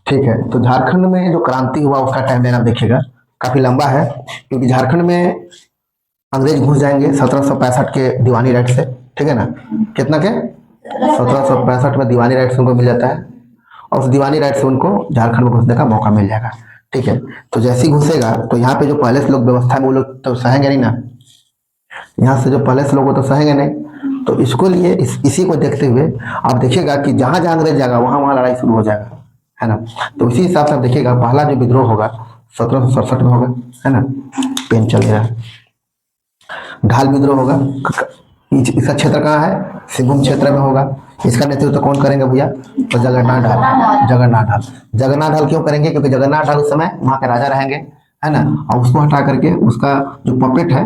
ठीक है, तो झारखंड में जो क्रांति हुआ उसका टाइम लाइन आप देखिएगा, काफी लंबा है, क्योंकि झारखंड में अंग्रेज घुस जाएंगे 1765 के दीवानी राइट से। ठीक है ना? कितना के? 1765 में दीवानी राइट से उनको मिल जाता है, और उस दीवानी राइट से उनको झारखंड में घुसने का मौका मिल जाएगा। ठीक है, तो जैसे ही घुसेगा तो यहाँ पे जो पहले से लोग व्यवस्था में वो लोग तो सहेंगे नहीं ना, यहाँ से जो पहले से लोग वो तो सहेंगे नहीं, तो इसको लिए इसी को देखते हुए आप देखिएगा कि जहां जहां अंग्रेज जाएगा वहां वहां लड़ाई शुरू हो जाएगा, है ना? तो इसी हिसाब से आप देखिएगा पहला जो विद्रोह होगा 1767 में होगा, है ना? पेन चल रहा है। ढाल विद्रोह होगा, इसका क्षेत्र कहाँ है? सिंहभूम क्षेत्र में होगा। इसका नेतृत्व तो कौन करेंगे भैया? तो जगन्नाथ ढाल। जगन्नाथ ढाल, जगन्नाथ ढाल क्यों करेंगे? क्योंकि जगन्नाथ ढाल उस समय वहां के राजा रहेंगे, है ना? और उसको हटा करके उसका जो पपेट है,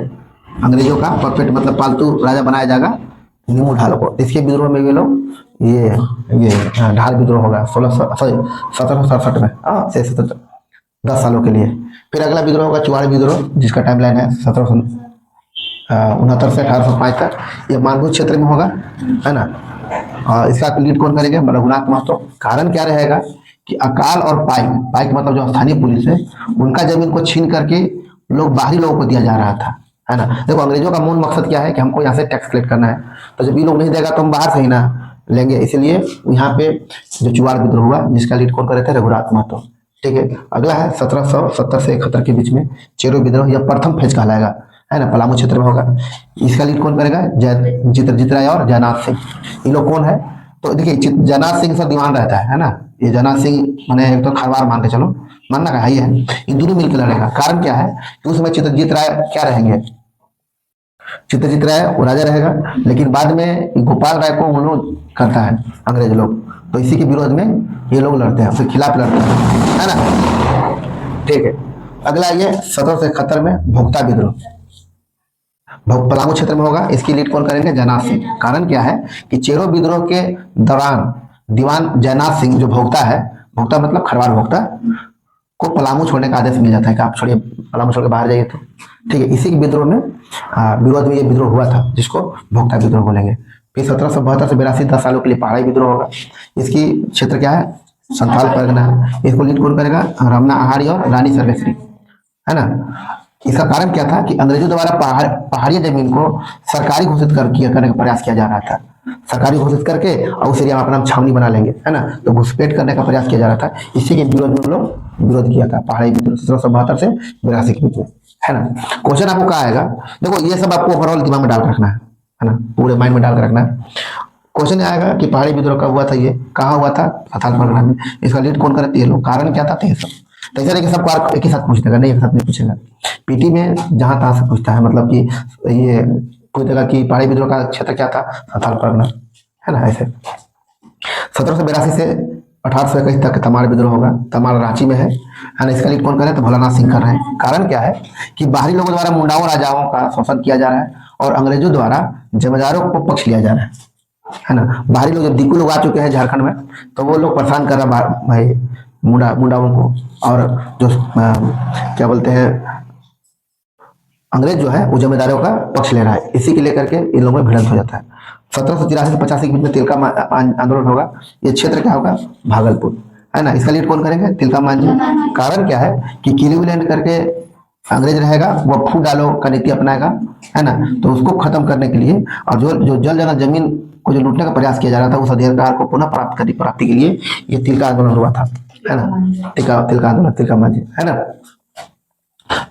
अंग्रेजों का पपेट मतलब पालतू राजा बनाया जाएगा नीमू ढाल को। इसके विद्रोह में ये लोग ये ढाल विद्रोह होगा 1767 में, हाँ से 10 सालों के लिए। फिर अगला विद्रोह होगा चुआड़ विद्रोह, जिसका टाइमलाइन है 1769 से 1805 तक। ये मानभूत क्षेत्र में होगा, है ना? और इसका लीड कौन करेंगे? रघुनाथ महतो। कारण क्या रहेगा कि अकाल और पाइक, पाइक मतलब जो स्थानीय पुलिस है, उनका जमीन को छीन करके लोग बाहरी लोगों को दिया जा रहा था, है ना? देखो अंग्रेजों का मूल मकसद क्या है कि हमको यहाँ से टैक्स कलेक्ट करना है, तो जब ये लोग नहीं देगा तो हम बाहर से ही ना लेंगे, इसलिए यहाँ पे जो चुआड़ विद्रोह हुआ जिसका लीड कौन कर रहे थे? रघुनाथ महतो। ठीक है, अगला है 1770 से 71 के बीच में चेरो विद्रोह, यह प्रथम फेज कहलाएगा, है ना? पलामू क्षेत्र में होगा। इसका लीड कौन करेगा? जित राय और जयनाथ सिंह। ये लोग कौन है? तो देखिए जयनाथ सिंह से दीवान रहता है ना? ये जयनाथ सिंह मैंने एक तो खरवार मान के चलो, मानना का है ही है, इन दोनों मिलकर लड़ेगा। कारण क्या है कि उस समय चित्रजीत राय क्या रहेंगे? चित्रजीत राय वो राजा रहेगा, लेकिन बाद में गोपाल राय को उन लोग करता है अंग्रेज लोग, तो इसी के विरोध में ये लोग लड़ते हैं, उसके खिलाफ लड़ते हैं, है ना? ठीक है, अगला ये 1771 में भोक्ता विद्रोह पलामू क्षेत्र में होगा। इसकी लीड कौन करेंगे? जयनाथ सिंह। कारण क्या है कि चेरो विद्रोह के दौरान दीवान जयनाथ सिंह जो भोक्ता है, भोक्ता मतलब खरवार भोक्ता, को पलामू छोड़ने का आदेश मिल जाता है कि आप छोड़िए, पलामू छोड़ के बाहर जाइए। तो ठीक है, इसी के विद्रोह में विरोध में ये विद्रोह हुआ था जिसको भोक्ता विद्रोह बोलेंगे। फिर 1772 से 82 10 सालों के लिए पहाड़ी विद्रोह होगा। इसकी क्षेत्र क्या है? संथाल परगना है। इसको लीड कौन करेगा? रमना आहारी और रानी सर्वेश्वरी, है ना? इसका कारण क्या था कि अंग्रेजों द्वारा पहाड़ी जमीन को सरकारी घोषित करने का प्रयास किया जा रहा था, सरकारी घोषित करके और उस एरिया में अपना छावनी बना लेंगे, है ना? तो घुसपैठ करने का प्रयास किया जा रहा था, इसी के विरोध में लोग विरोध किया था पहाड़ी विद्रोह 1772 से 82 के बीच में, है ना? क्वेश्चन आपको कहा आएगा, देखो ये सब आपको ओवरऑल दिमाग में डाल के रखना है ना? पूरे माइंड में डाल के रखना है। क्वेश्चन आएगा कि पहाड़ी विद्रोह कब हुआ था, ये कहाँ हुआ था? संथाल परगना में। इसका लीड कौन करे? ये लोग। कारण क्या था? तो ये सब तो ऐसा नहीं कि सबको एक ही साथ पूछ देगा, नहीं एक साथ नहीं पूछेगा, पीटी में जहां तहां से पूछता है, मतलब कि ये कोई जगह की पहाड़ी विद्रोह का क्षेत्र क्या था? संथाल परगना, है ना? ऐसे 1782 से 1821 तक तमाड़ विद्रोह होगा। तमाड़ रांची में है ना? इसका लीड कौन कर रहे हैं? तो भोलानाथ सिंह कर रहे हैं। कारण क्या है कि बाहरी लोगों द्वारा मुंडाओं राजाओं का शोषण किया जा रहा है और अंग्रेजों द्वारा जमींदारों को पक्ष लिया जा रहा है ना? बाहरी लोग जब दिकू लोग आ चुके हैं झारखंड में, तो वो लोग परेशान कर रहे हैं भाई मुंडाओं को, और जो क्या बोलते हैं अंग्रेज जो है वो जमींदारों का पक्ष ले रहा है, इसी के लेकर के इन लोगों में भिड़ंत हो जाता है। 1783 से 85 के बीच में तिलका आंदोलन होगा। ये क्षेत्र क्या होगा? भागलपुर, है ना? इसका लीड कौन करेंगे? तिलका मांझी। कारण क्या है कि क्लीवलैंड करके अंग्रेज रहेगा, वो फूट डालो का नीति अपनाएगा, है ना? तो उसको खत्म करने के लिए और जो जल जगह जमीन को जो लूटने का प्रयास किया जा रहा था, उस अधिकार को पुनः प्राप्ति के लिए ये तिलका आंदोलन हुआ था, है ना? तिलका आंदोलन, तिलका मांझी, है ना?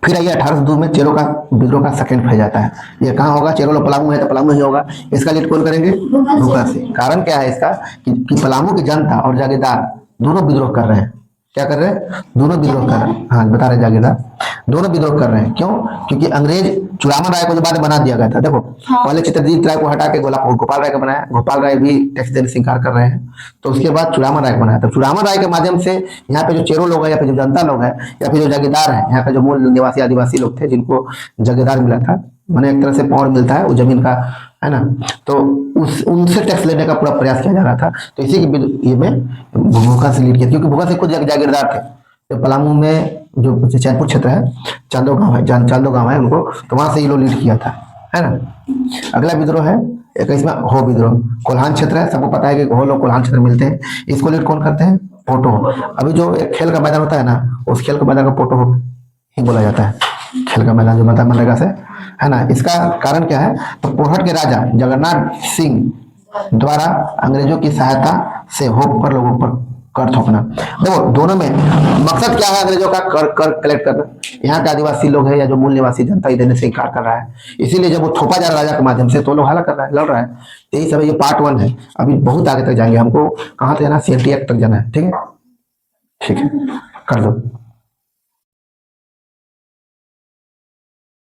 फिर आइए 1802 में चेरो का विद्रोह का सेकंड फेज आता है। ये कहाँ होगा? चेरो पलामू है तो पलामू ही होगा। इसका लीड कौन करेंगे? भूखा सिंह। कारण क्या है इसका कि पलामू की जनता और जागीरदार दोनों विद्रोह कर रहे हैं। क्या कर रहे हैं? दोनों विद्रोह कर रहे हैं। हाँ बता रहे जागीरदार दोनों विद्रोह कर रहे हैं। क्यों? क्योंकि अंग्रेज चुड़ामन राय को जो बाद में बना दिया गया था, देखो पहले चित्रजीत राय को हटा के गोपाल राय का बनाया, गोपाल राय भी टैक्स देने से इंकार कर रहे हैं, तो उसके बाद चुड़ामन राय को बनाया। तो चुड़ामन राय के माध्यम से यहाँ पे जो चेरो लोग है या फिर जो जनता लोग है या फिर जो जागीरदार है, यहाँ पे जो मूल निवासी आदिवासी लोग थे जिनको जागीरदार मिला था, मैंने एक तरह से पावर मिलता है वो जमीन का, है ना? तो उनसे टैक्स लेने का पूरा प्रयास किया जा रहा था। तो इसी के ये में भूखा से लीड किया, क्योंकि भूखा से खुद जागीरदार थे। तो पलामू में जो चैनपुर क्षेत्र है, चांदो गांव है उनको, तो वहां से ये लोग लीड किया था, है ना? अगला विद्रोह है 21वां हो विद्रोह। कोल्हान क्षेत्र है, सबको पता है कि हो लोग कोल्हान क्षेत्र मिलते हैं। इसको लीड कौन करते हैं? फोटो। अभी जो एक खेल का मैदान होता है ना, उस खेल का मैदान का फोटो ही बोला जाता है, खेल का मैदान जो बनता है मनरेगा से, है ना। इसका कारण क्या है, तो पोरहट के राजा जगन्नाथ सिंह द्वारा अंग्रेजों की सहायता से होप पर लोगों पर कर थोपना। देखो दोनों में मकसद क्या है, अंग्रेजों का कर कर कलेक्ट करना। यहाँ के आदिवासी लोग है या जो मूल निवासी जनता ही देने से इनकार कर रहा है, इसीलिए जब वो थोपा जा रहा है राजा के माध्यम से, तो लोग हल्ला कर रहा है, लड़ रहा है। यही सब है, ये पार्ट 1 है। अभी बहुत आगे तक जाएंगे, हमको कहाँ तक जाना, CNT एक्ट तक जाना है। ठीक है, ठीक है, कर दो।